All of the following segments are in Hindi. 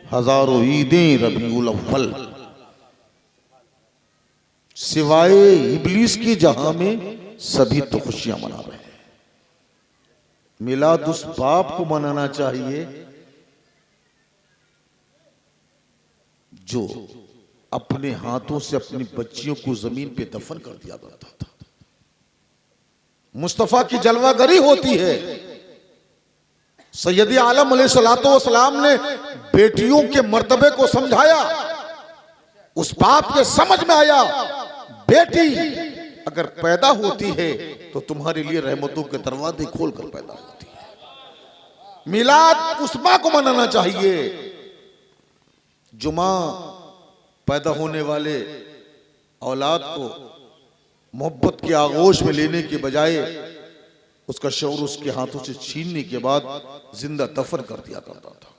हजारों ईदें रबीउल अव्वल, सिवाय इब्लीस की जहां में सभी तो खुशियां मना रहे हैं। मिलाद उस बाप को मनाना चाहिए जो अपने हाथों से अपनी बच्चियों को जमीन पे दफन कर दिया करता था। मुस्तफा की जलवागरी होती है। सैयदी आलम अलैहिस्सलाम ने बेटियों के मर्तबे को समझाया। उस बाप के समझ में आया बेटी अगर पैदा होती है तो तुम्हारे लिए रहमतों के दरवाजे खोलकर पैदा होती है। मिलाद उस मां को मनाना चाहिए जो मां पैदा होने वाले औलाद को मोहब्बत के आगोश में लेने के बजाय उसका शौर उसके हाथों से छीनने के बाद जिंदा दफन कर दिया करता था।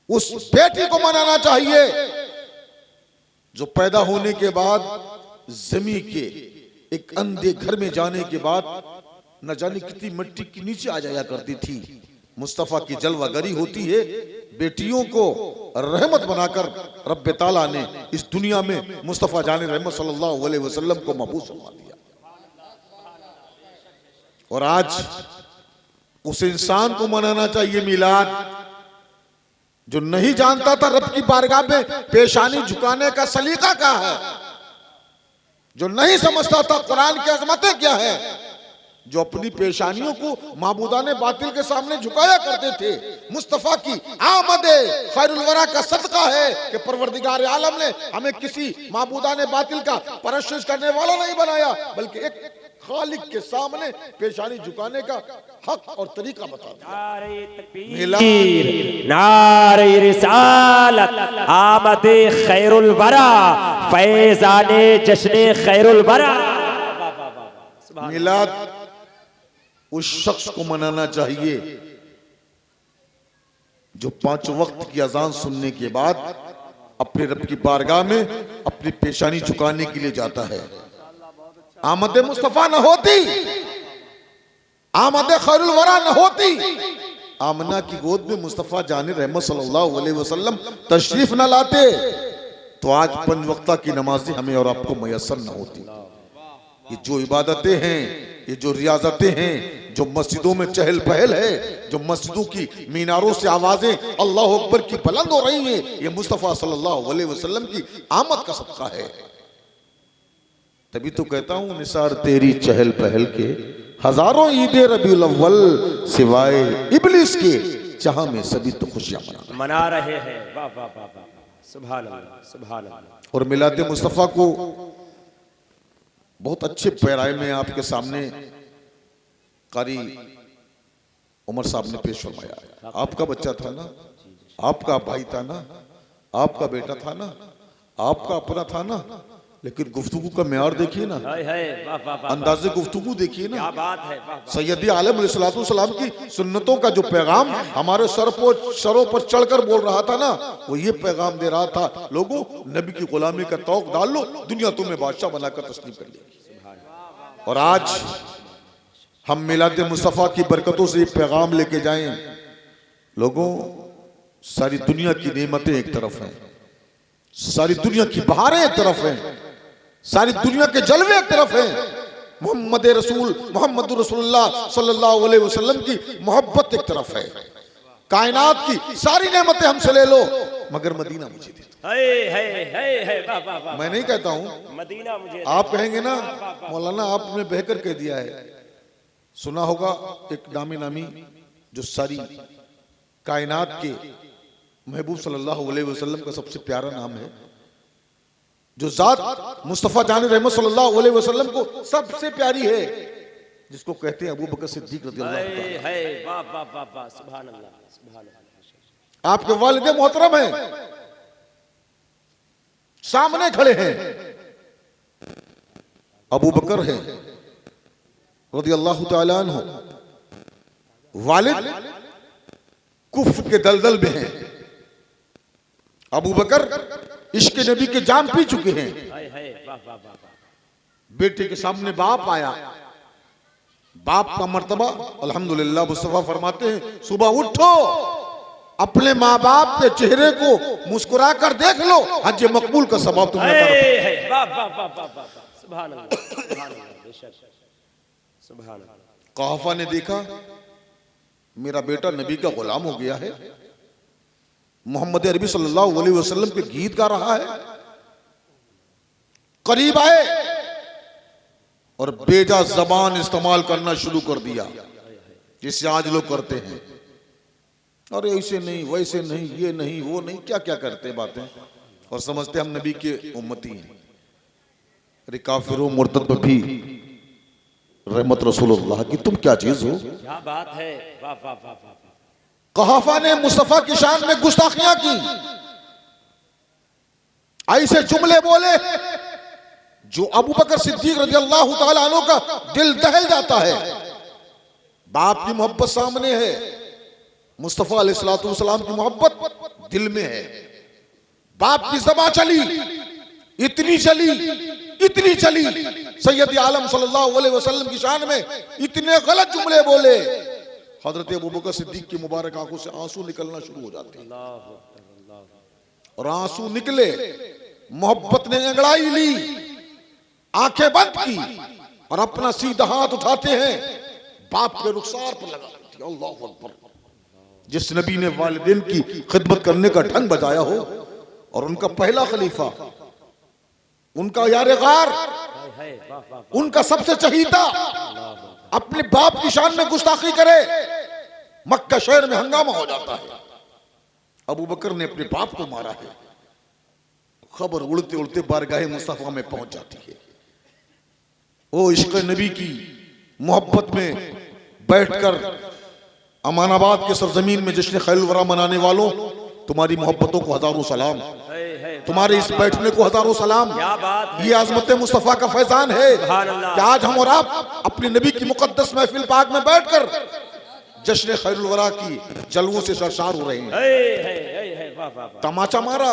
उस बेटी को मनाना चाहिए जो पैदा होने के बाद जमीन के एक अंधे घर में जाने के बाद न जाने कितनी मिट्टी के नीचे आ जाया करती थी। मुस्तफा की जलवागरी होती है। बेटियों को रहमत बनाकर रब्बे ताला ने इस दुनिया में मुस्तफा जाने रहमत सल्लल्लाहु अलैहि वसल्लम को मबूस फरमा दिया। और आज उस इंसान को मनाना चाहिए मिलाद जो नहीं जानता था रब की बारगाह में पेशानी झुकाने का सलीका क्या है, जो नहीं समझता था कुरान की अजमतें क्या है, जो अपनी पेशानियों को माबूदाने बातिल के सामने झुकाया करते थे। मुस्तफा की आमदे खैरुल वरा का सदका है कि परवरदिगार आलम ने हमें किसी माबूदाने बातिल का परस्तिश करने वाला नहीं बनाया, बल्कि एक खालिक के सामने पेशानी झुकाने का हक और तरीका बता दिया। नारे रिसालत आमदे खैरुल वरा फैजाने जश्ने खैरुल वरा। मिलाद उस शख्स को मनाना चाहिए जो 5 वक्त की अजान सुनने के बाद अपने रब की बारगाह में अपनी पेशानी झुकाने के लिए जाता है। आमद मुस्तफा न होती, आमद खैरुल वरा न होती, आमना की गोद में मुस्तफा जाने रहमत सल्लल्लाहु अलैहि वसल्लम तशरीफ न लाते तो आज 5 वक्ता की नमाजें हमें और आपको मयसर न होती। ये जो इबादतें हैं, ये जो रियाजतें हैं, जो मस्जिदों में चहल पहल है, जो मस्जिदों की मीनारों से आवाजें अल्लाह अकबर की बुलंद हो रही हैं, ये मुस्तफा सल्लल्लाहु अलैहि वसल्लम की आमद का सदका है। तभी तो कहता हूं निसार तेरी चहल पहल के हजारों ईदे रबीउल अव्वल सिवाय इब्लिस के जहां में सभी तो खुशियां मना रहे हैं। वाह वाह वाह वाह, सुभान अल्लाह सुभान अल्लाह। और मिलाद मुस्तफा को बहुत अच्छे पैराए में आपके सामने कारी उमर साहब ने पेश फरमाया। आपका बच्चा था ना, आपका भाई था ना, आपका बेटा था ना, आपका अपना था ना, लेकिन गुफ्तगू का म्यार देखिए ना, अंदाजे गुफ्तगू देखिए ना। क्या बात है। सैयदी आलम अलैहिस्सलाम की सुन्नतों का जो पैगाम हमारे सरों पर चढ़कर बोल रहा था ना, वो ये पैगाम दे रहा था, लोगों नबी की गुलामी का तौक डाल लो, दुनिया तुम्हें बादशाह बनाकर तस्लीम कर लेगी। और आज हम मिलाद मुस्तफा की बरकतों से ये पैगाम लेके जाएं, लोगों सारी दुनिया की नेमतें एक तरफ हैं, सारी दुनिया की बहारें एक तरफ हैं, सारी दुनिया के जलवे एक तरफ हैं, मोहम्मद रसूलुल्लाह सल्लल्लाहु अलैहि वसल्लम की मोहब्बत एक तरफ है। कायनात की सारी नेमतें हमसे ले लो मगर मदीना मुझे दे दो। मैं नहीं कहता हूं, मदीना मुझे। आप कहेंगे ना मौलाना आपने बहकर कह दिया है। सुना होगा एक नामी जो सारी कायनात के महबूब सल्लल्लाहु अलैहि वसल्लम का सबसे प्यारा नाम है, जो जात मुस्तफा जान रहमत सल्लल्लाहु अलैहि वसल्लम को सबसे प्यारी है, जिसको कहते हैं अबू बकर सिद्दीक रज़ियल्लाहु ताला। सुभान अल्लाह सुभान अल्लाह। आपके वालिद मोहतरम हैं, सामने खड़े हैं, अबू बकर है रज़ियल्लाहु ताला अन्हु। वालिद कुफ्र के दलदल में हैं, अबू बकर इश्क नबी के जाम पी चुके हैं। बेटे के सामने बाप आया, बाप का मर्तबा अल्हम्दुलिल्लाह। मुस्तफा फरमाते हैं सुबह उठो, अपने माँ बाप के चेहरे को मुस्कुरा कर देख लो, हज मकबूल का सबब तुम्हें अता है। वाह वाह वाह वाह वाह, सुभान अल्लाह, सुभान अल्लाह, बेशक, सुभान अल्लाह। कहफा ने देखा मेरा बेटा नबी का गुलाम हो गया है, मोहम्मद अरबी सल्लल्लाहु अलैहि वसल्लम के गीत गा रहा है। करीब आए और बेजा जबान इस्तेमाल करना शुरू कर दिया, जिससे आज लोग करते हैं। अरे ऐसे नहीं, वैसे नहीं, ये नहीं, वो नहीं, क्या क्या करते बातें, और समझते हम नबी के उम्मती हैं। अरे काफिरों मुर्तद पर भी रहमत रसूलुल्लाह की तुम क्या चीज हो। क्या बात है, वाह वाह वाह वाह। कहाफा ने मुस्तफा की शान में गुस्ताखियां की, ऐसे जुमले बोले जो अबू बकर सिद्दीक रज़ियल्लाहु ताला अन्हु का दिल दहल जाता है। बाप की मोहब्बत सामने है, मुस्तफा अलैहिस्सलातु वस्सलाम की मोहब्बत दिल में है। बाप की ज़बान चली, इतनी चली, इतनी चली, सैयद आलम सल्लल्लाहु अलैहि वसल्लम की शान में इतने गलत जुमले बोले, हजरत अबू बकर सिद्दीक की मुबारक आंखों से आंसू निकलना शुरू हो जाते हैं। और आंसू निकले, मोहब्बत ने अंगड़ाई ली, आंखें बंद की और अपना सीधा हाथ उठाते हैं, बाप के रुखसार पर लगा देती है। अल्लाहु अकबर। जिस नबी ने वालिदैन की खिदमत करने का ढंग बजाया हो, और उनका पहला खलीफा, उनका यार गार, उनका सबसे चहीता अपने बाप की शान में गुस्ताखी करे, मक्का शहर में हंगामा हो जाता है। अबू बकर ने अपने बाप को मारा है, खबर उड़ते उड़ते बारगाहे मुस्तफा में पहुंच जाती है। ओ इश्क नबी की मोहब्बत में बैठकर अमानाबाद के सरजमीन में जश्न खैरुल वरा मनाने वालों, तुम्हारी मोहब्बतों को हजारों सलाम, तुम्हारे इस बैठने को हजारों सलाम। ये आजमत मुस्तफा का फैजान है कि आज हम और आप अपने नबी की मुकद्दस महफिल पाक में बैठकर जश्न खैरुल वरा की जलवों से सरशार हो रहे हैं। तमाचा मारा,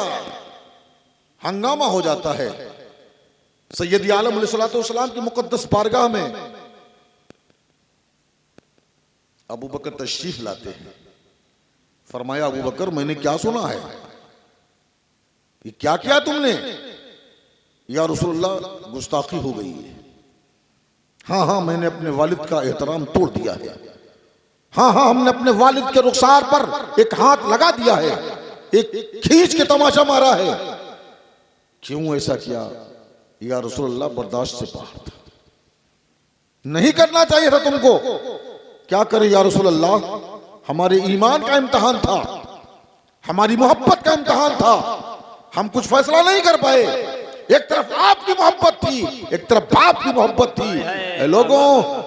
हंगामा हो जाता है। सैयद आलम अलैहिस्सलातु वस्सलाम की मुकद्दस बारगाह में अबू बकर तशरीफ लाते हैं। फरमाया, अबू बकर मैंने क्या सुना है, ये क्या किया तुमने? या रसूलुल्लाह गुस्ताखी हो गई है। हाँ हाँ मैंने अपने वालिद का एहतराम तोड़ दिया है। हाँ हाँ हमने अपने वालिद के रुखसार पर एक हाथ लगा दिया है, एक खींच के तमाशा मारा है। क्यों ऐसा किया? या रसूलुल्लाह बर्दाश्त से बाहर था, नहीं करना चाहिए था तुमको। क्या करे या रसूलुल्लाह, हमारे ईमान का इम्तिहान था, हमारी मोहब्बत का इम्तिहान था, हम कुछ फैसला नहीं कर पाए। एक तरफ आपकी मोहब्बत थी, एक तरफ बाप की मोहब्बत थी। लोगों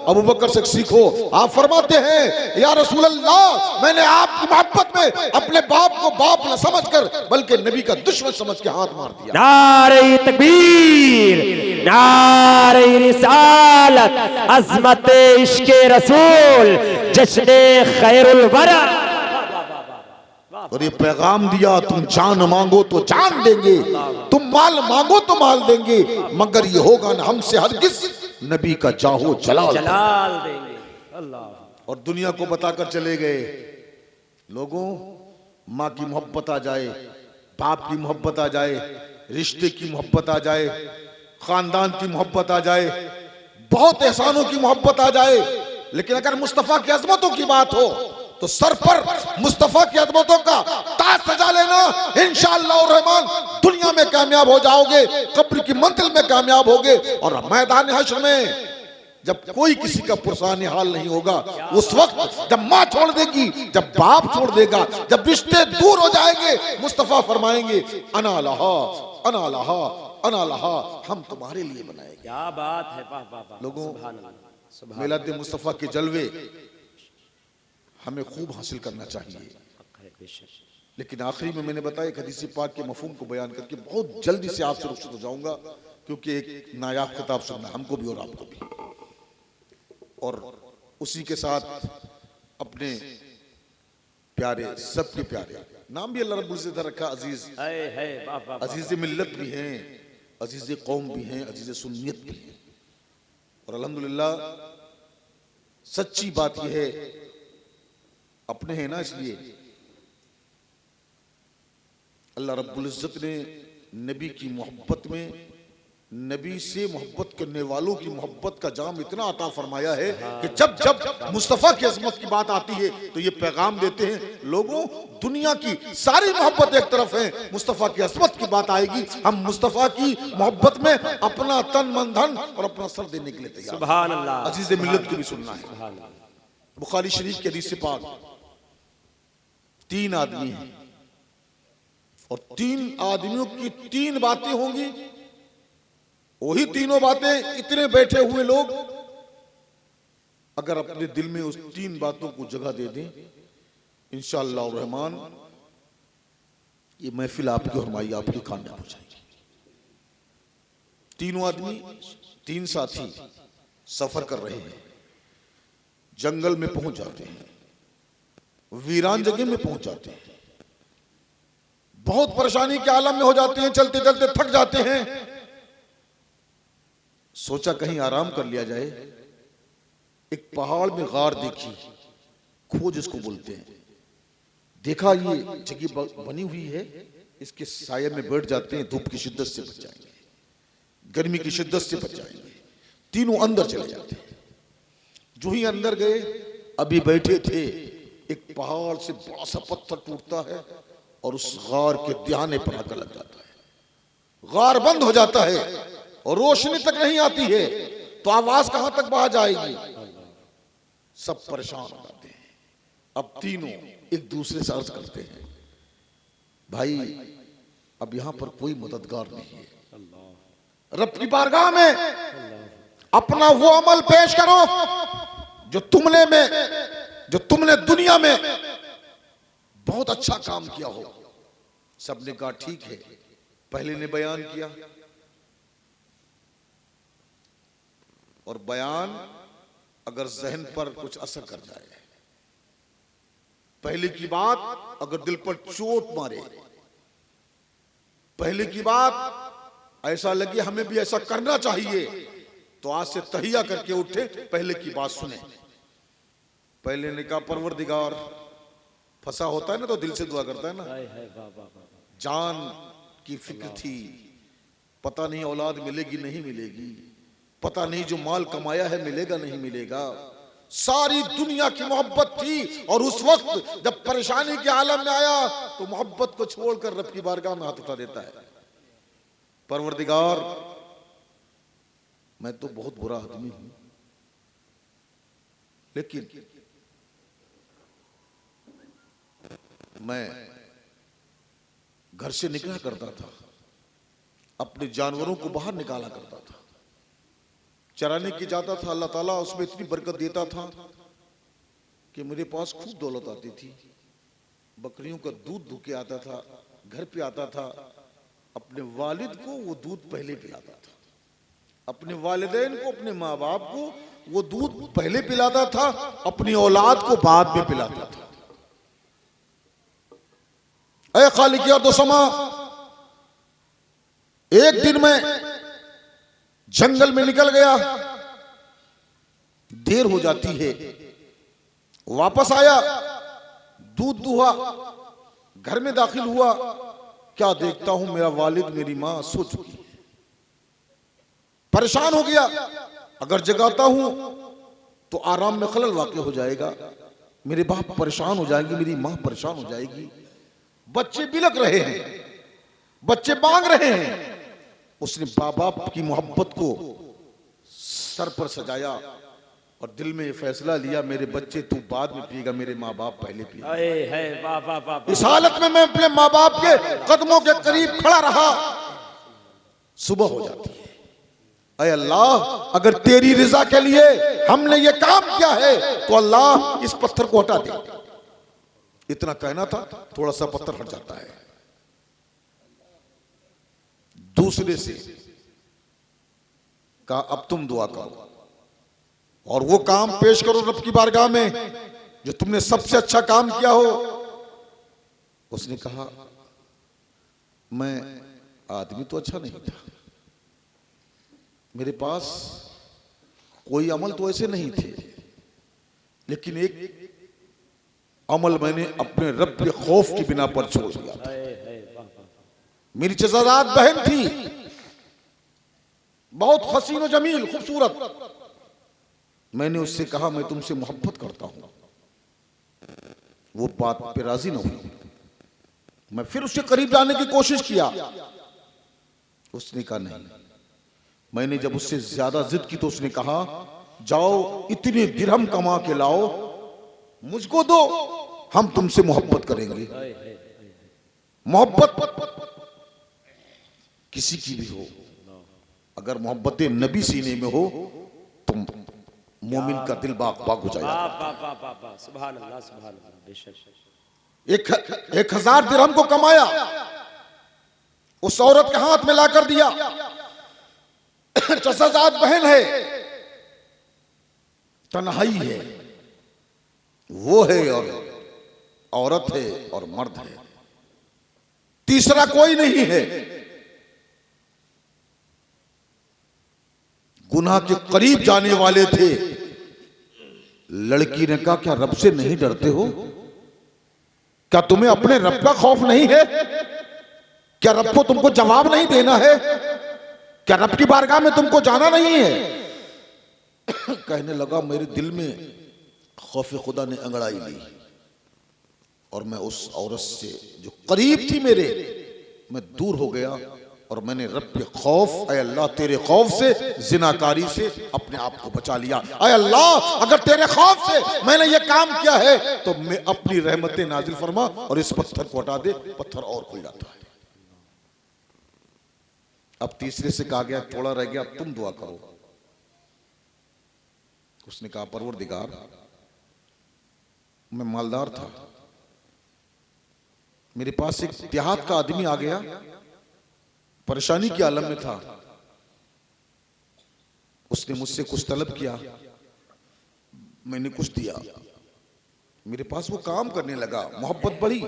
अबू बकर से सीखो। आप फरमाते हैं, या रसूल अल्लाह मैंने आपकी मोहब्बत में अपने बाप को बाप न समझकर बल्कि नबी का दुश्मन समझ के हाथ मार दिया। नारे तकबीर, नारे रिसालत, अज़मत इश्क़े रसूल, जश्ने खैरुल वरा। और ये पैगाम दिया, तुम जान मांगो तो जान देंगे, तुम माल मांगो तो माल देंगे, मगर ये होगा ना हमसे हरगिज़ नबी का जाहो जलाल देंगे। अल्लाह। और दुनिया को बताकर चले गए। लोगों माँ की मोहब्बत आ जाए, बाप की मोहब्बत आ जाए, रिश्ते की मोहब्बत आ जाए, खानदान की मोहब्बत आ जाए, बहुत एहसानों की मोहब्बत आ जाए, लेकिन अगर मुस्तफा की अजमतों की बात हो तो सर पर मुस्तफा की अजमतों का ताज सजा लेना, इंशाअल्लाह रहमान दुनिया में कामयाब हो जाओगे, कब्र की मंजिल में कामयाब होगे। और मैदान हश्र में जब कोई किसी का पुरसान हाल नहीं होगा, उस वक्त जब माँ छोड़ देगी, जब बाप छोड़ देगा, जब रिश्ते दूर हो जाएंगे, मुस्तफा फरमाएंगे अना लहा, अना लहा, अना लहा, हम तुम्हारे लिए बनाएंगे। क्या बात है, वाह वाह वाह। लोगों सुभान अल्लाह, सुभान मिलाद मुस्तफा के जलवे हमें खूब हासिल करना चाहिए। अल्लाह। लेकिन आखिरी में मैंने बताया, एक हदीस पाक के मफहूम को बयान करके बहुत जल्दी से आपसे रुखसत हो जाऊंगा, क्योंकि एक नायाब किताब सुनना हमको भी और आपको भी। और उसी के साथ अपने प्यारे, सबके प्यारे नाम भी अल्लाह रब्बुल इज्जत ने रखा, अजीज है, अजीज मिल्लत भी हैं, अजीज कौम भी हैं, अजीज सुन्नियत भी हैं। और अल्हम्दुलिल्लाह सच्ची बात यह है, अपने हैं ना, इसलिए अल्लाह रब्बुल इज्जत ने नबी की मोहब्बत में, नबी से मोहब्बत करने वालों की मोहब्बत का जाम इतना अता फरमाया है कि जब जब मुस्तफ़ा की अजमत की बात आती है तो ये पैगाम देते हैं, लोगों दुनिया की सारी मोहब्बत एक तरफ है, मुस्तफ़ा की अजमत की बात आएगी, हम मुस्तफ़ा की मोहब्बत में अपना तन मन धन और अपना सर देने के लिए तैयार। सुभान अल्लाह। अजीज़ मिल्लत को भी सुनना है। सुभान अल्लाह। बुखारी शरीफ के हदीस से पाक, 3 आदमी हैं और 3 आदमियों की 3 बातें होंगी, वही तीनों बातें इतने बैठे हुए लोग अगर अपने दिल में उस 3 बातों को जगह दे दें, इंशाअल्लाह रहमान ये महफिल आपकी और हमारी आपकी कामयाब हो जाएगी। 3 आदमी, 3 साथी सफर कर रहे हैं, जंगल में पहुंच जाते हैं, वीरान जगह में पहुंच जाते हैं, बहुत परेशानी के आलम में हो जाते हैं, चलते चलते थक जाते हैं, सोचा कहीं आराम कर लिया जाए। एक पहाड़ में गार देखी, खोज इसको बोलते हैं, देखा ये जगह बनी हुई है, इसके साये में बैठ जाते हैं, धूप की शिद्दत से बच जाएंगे, गर्मी की शिद्दत से बच जाएंगे। तीनों अंदर चले जाते हैं। जो ही अंदर गए, अभी बैठे थे, एक पहाड़ से बड़ा सा पत्थर टूटता है और उस गार के दहाने पर आकर लग जाता है। गार बंद हो जाता है और रोशनी तक नहीं आती है, तो आवाज कहां तक बाहर जाएगी? सब परेशान हो जाते हैं। अब तीनों एक दूसरे से अर्ज करते हैं, भाई अब यहां पर कोई मददगार नहीं है, रब की बारगाह में अपना वो अमल पेश करो जो तुमने दुनिया में बहुत अच्छा काम किया हो। सबने कहा ठीक है। पहले ने बयान किया और बयान अगर जहन पर कुछ असर कर जाए, पहले की बात अगर दिल पर चोट मारे, पहले की बात ऐसा लगे हमें भी ऐसा करना चाहिए, तो आज से तहिया करके उठे, पहले की बात सुने। पहले ने कहा परवरदिगार, फंसा होता है ना तो दिल से दुआ करता है ना, जान की फिक्र थी, पता नहीं औलाद मिलेगी नहीं मिलेगी, पता नहीं जो माल कमाया है मिलेगा नहीं मिलेगा, सारी दुनिया की मोहब्बत थी। और उस वक्त जब परेशानी के आलम में आया तो मोहब्बत को छोड़कर रब की बारगाह में हाथ उठा देता है, परवरदिगार मैं तो बहुत बुरा आदमी हूं, लेकिन मैं घर से निकला करता था, अपने जानवरों को बाहर निकाला करता था, चराने की जाता था, अल्लाह ताला उसमें इतनी बरकत देता था कि मेरे पास खूब दौलत आती थी। बकरियों का दूध धुके आता था, घर पे आता था, अपने वालिद को वो दूध पहले पिलाता था, अपने वालिदैन को, अपने माँ बाप को वो दूध पहले पिलाता था, अपनी औलाद को बाद में पिलाता था। ऐ खालिक और दो समा, एक दिन में जंगल में निकल गया, देर हो जाती है, वापस आया, दूध दुहा, घर में दाखिल हुआ, क्या देखता हूं मेरा वालिद मेरी मां सो चुकी है। परेशान हो गया, अगर जगाता हूं तो आराम में खलल वाक़ हो जाएगा, मेरे बाप परेशान हो जाएंगे, मेरी मां परेशान हो जाएगी, बच्चे बिलक रहे हैं, बच्चे मांग रहे हैं। उसने बाप बाप की मोहब्बत को सर पर सजाया और दिल में ये फैसला लिया, मेरे बच्चे तू बाद में पिएगा, मेरे माँ बाप पहले पिएगा। इस हालत में मैं अपने माँ बाप के कदमों के करीब खड़ा रहा। सुबह हो जाती है, अय अल्लाह अगर तेरी रिजा के लिए हमने ये काम किया है तो अल्लाह इस पत्थर को हटा दे। इतना कहना था, थोड़ा सा पत्थर हट जाता है। दूसरे से कहा अब तुम दुआ करो और वो काम पेश करो रब की बारगाह में जो तुमने सबसे अच्छा काम किया हो। उसने कहा मैं आदमी तो अच्छा नहीं था, मेरे पास कोई अमल तो ऐसे नहीं थे, लेकिन एक अमल मैंने अपने रब के खौफ की बिना पर छोड़ दिया था। मेरी चचाजाद बहन थी, बहुत हसीन और जमील, खूबसूरत। मैंने उससे कहा मैं तुमसे मोहब्बत करता हूं। वो बात पे राजी न हुई। मैं फिर उसके करीब जाने की कोशिश किया, उसने कहा नहीं। मैंने जब उससे ज्यादा जिद की तो उसने कहा जाओ इतने दिरहम कमा के लाओ, मुझको दो, हम तुमसे मोहब्बत करेंगे। मोहब्बत किसी की भी हो, अगर मोहब्बत नबी सीने में हो तो मोमिन का दिल बाग बाग हो जाएगा। सुभान अल्लाह, सुभान अल्लाह, बेशक। 1000 दिरहम को कमाया, उस औरत के हाथ में लाकर दिया। चचाजाद बहन है, तन्हाई है, वो है और औरत है और मर्द है, तीसरा कोई नहीं है। गुनाह के करीब जाने वाले थे। लड़की ने कहा क्या रब से नहीं डरते हो? क्या तुम्हें अपने रब का खौफ नहीं है? क्या रब को तुमको जवाब नहीं देना है? क्या रब की बारगाह में तुमको जाना नहीं है? कहने लगा मेरे दिल में खौफ खुदा ने अंगड़ाई ली और मैं उस औरत से जो करीब थी मेरे, मैं दूर हो गया और मैंने रब के खौफ, ऐ अल्लाह तेरे खौफ से, जिनाकारी से अपने आप को बचा लिया। ऐ अल्लाह अगर तेरे खौफ से मैंने ये काम किया है तो मैं अपनी रहमतें नाजिल फरमा और इस पत्थर को हटा दे। पत्थर और खुल जाता है। अब तीसरे से कहा गया थोड़ा रह गया, तुम दुआ करो। उसने कहा परवरदिगार मैं मालदार था, मेरे पास एक देहात का आदमी आ गया, परेशानी के आलम में था, उसने मुझसे कुछ तलब किया, मैंने कुछ दिया, मेरे पास वो काम करने लगा, मोहब्बत बढ़ी,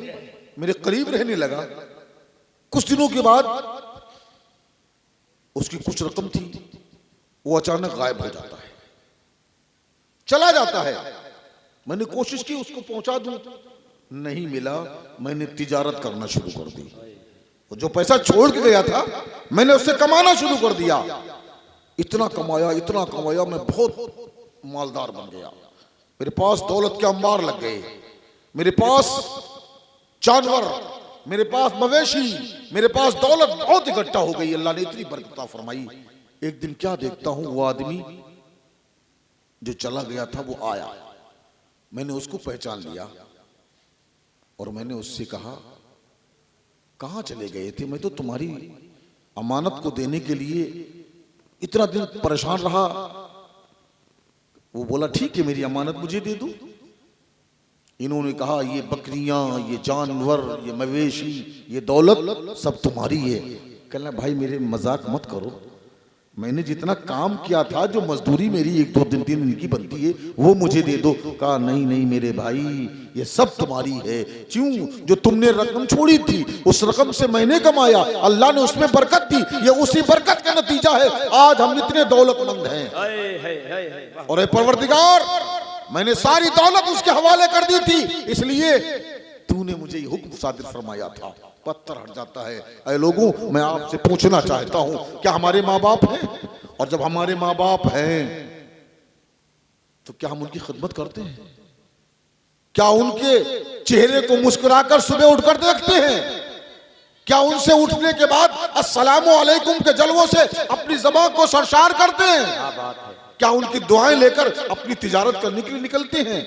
मेरे करीब रहने लगा। कुछ दिनों के बाद उसकी कुछ रकम थी, वो अचानक गायब हो जाता है, चला जाता है। मैंने कोशिश की उसको पहुंचा दूं, नहीं मिला। मैंने तिजारत करना शुरू कर दी। जो पैसा छोड़ के गया था मैंने उससे कमाना शुरू कर दिया। इतना कमाया मैं बहुत मालदार बन गया। मेरे पास दौलत के अंबार लग गए, मेरे पास जानवर, मेरे पास मवेशी, मेरे पास दौलत बहुत इकट्ठा हो गई। अल्लाह ने इतनी बरकत फरमाई। एक दिन क्या देखता हूं, वो आदमी जो चला गया था वो आया। मैंने उसको पहचान लिया और मैंने उससे कहा कहां चले गए थे? मैं तो तुम्हारी अमानत को देने के लिए इतना दिन परेशान रहा। वो बोला ठीक है मेरी अमानत मुझे दे दो। इन्होंने कहा ये बकरियां, ये जानवर, ये मवेशी, ये दौलत सब तुम्हारी है। कहना भाई मेरे मजाक मत करो, मैंने जितना काम किया था, जो मजदूरी मेरी 1-2 दिन की बनती है वो मुझे दे दो। कहा नहीं नहीं मेरे भाई ये सब तुम्हारी है। क्यों? जो तुमने रकम छोड़ी थी उस रकम से मैंने कमाया, अल्लाह ने उसमें बरकत दी, ये उसी बरकत का नतीजा है आज हम इतने दौलतमंद हैं। और परवरदिगार मैंने सारी दौलत उसके हवाले कर दी थी, इसलिए तूने मुझे ये हुक्म सादिर फरमाया था। पत्थर हट जाता है। ऐ लोगों मैं आपसे पूछना चाहता हूं क्या हमारे माँ बाप हैं? और जब हमारे माँ बाप हैं तो क्या हम उनकी खिदमत करते हैं? क्या उनके चेहरे को मुस्कुराकर सुबह उठकर देखते हैं? क्या उनसे उठने के बाद अस्सलामु अलैकुम के जलवों से अपनी ज़बान को सरशार करते हैं? क्या उनकी दुआएं लेकर अपनी तिजारत करने के लिए निकलते हैं?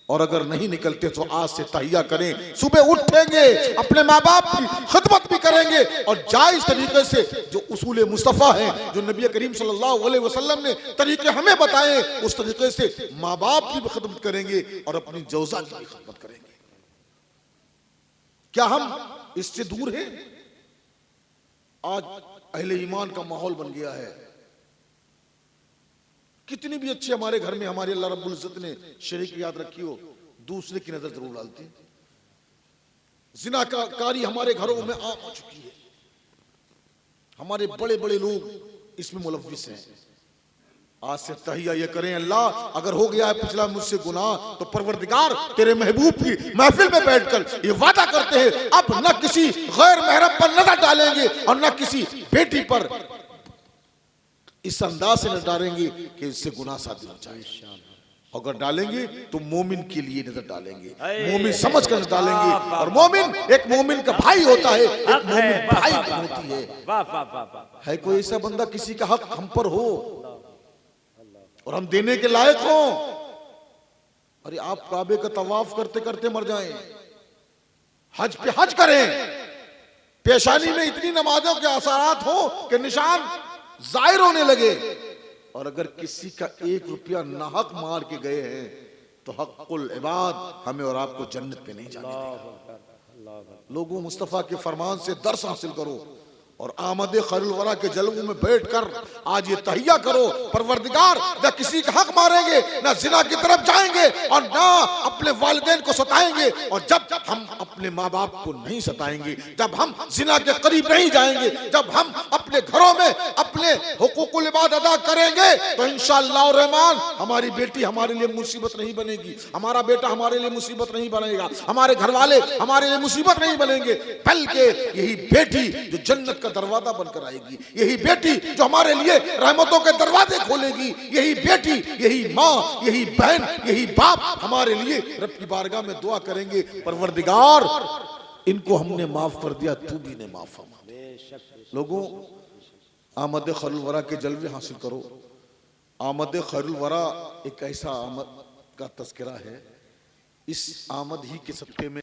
और अगर नहीं निकलते तो आज से तहिया करें, सुबह उठेंगे, अपने माँ बाप की खिदमत भी करेंगे और जायज तरीके से जो उसूल मुस्तफ़ा है, जो नबी करीम सल्लल्लाहु अलैहि वसल्लम ने तरीके हमें बताए, उस तरीके से माँ बाप की भी खिदमत करेंगे और अपनी जौजा की भी खिदमत करेंगे। क्या हम इससे दूर हैं? आज अहले ईमान का माहौल बन गया है। कितनी भी अच्छी हमारे घर में हमारे अल्लाह रब्बुल इज्जत ने शरीक याद रखी हो, दूसरे की नजर जरूर डालती है। जिनाकारी हमारे घरों में आम हो चुकी है। हमारे बड़े बड़े लोग इसमें मुलव्विस हैं। आज से तहिया ये करें, अल्लाह अगर हो गया है पिछला मुझसे गुनाह तो परवरदिगार तेरे महबूब की महफिल में बैठकर ये वादा करते हैं अब न किसी गैर महरम पर नजर डालेंगे और न किसी बेटी पर इस अंदाज से न डालेंगे कि इससे गुनाह साबित हो जाए। अगर डालेंगे तो मोमिन के लिए नजर डालेंगे, मोमिन समझ कर डालेंगे। और मोमिन एक मोमिन का भाई होता है, एक मोमिन भाई होती है। वाह वाह वाह वाह। है कोई ऐसा बंदा किसी का हक हम पर हो और हम देने के लायक हो? अरे आप काबे का तवाफ करते करते मर जाएं, हज पे हज करें, पेशानी में इतनी नमाजों के आसारात हो कि निशान जाहिर होने लगे, और अगर किसी का 1 रुपया नाहक मार के गए हैं तो हक़्क़ुल इबाद हमें और आपको जन्नत पे नहीं जाने देगा। लोगों, मुस्तफ़ा के फरमान से दर्स हासिल करो और आमद खैरुल वरा के जलवों में बैठकर आज ये तहिया करो, परवरदिगार न किसी का हक मारेंगे, न जिना की तरफ जाएंगे और न अपने वालिदैन को सताएंगे। और जब हम अपने माँ बाप को नहीं सताएंगे, जब हम जिना के करीब नहीं जाएंगे, जब हम अपने घरों में अपने हुकूकुल इबाद अदा करेंगे तो इंशाअल्लाह रहमान हमारी बेटी हमारे लिए मुसीबत नहीं बनेगी, हमारा बेटा हमारे लिए मुसीबत नहीं बनेगा, हमारे घर वाले हमारे लिए मुसीबत नहीं बनेंगे, बल्कि यही बेटी जो जन्नत का दरवाजा बनकर आएगी, यही बेटी जो हमारे लिए रहमतों के दरवाजे खोलेगी, यही बेटी, यही माँ, यही बहन, यही बाप हमारे लिए रब की बारगाह में दुआ करेंगे, परवरदिगार इनको हमने माफ कर दिया, तू भी ने माफ फरमा। लोगों, आमद खैरुल वरा के जलवे हासिल करो। आमद खैरुल वरा एक ऐसा आमद का तस्करा है, इस आमद ही के सदक़े में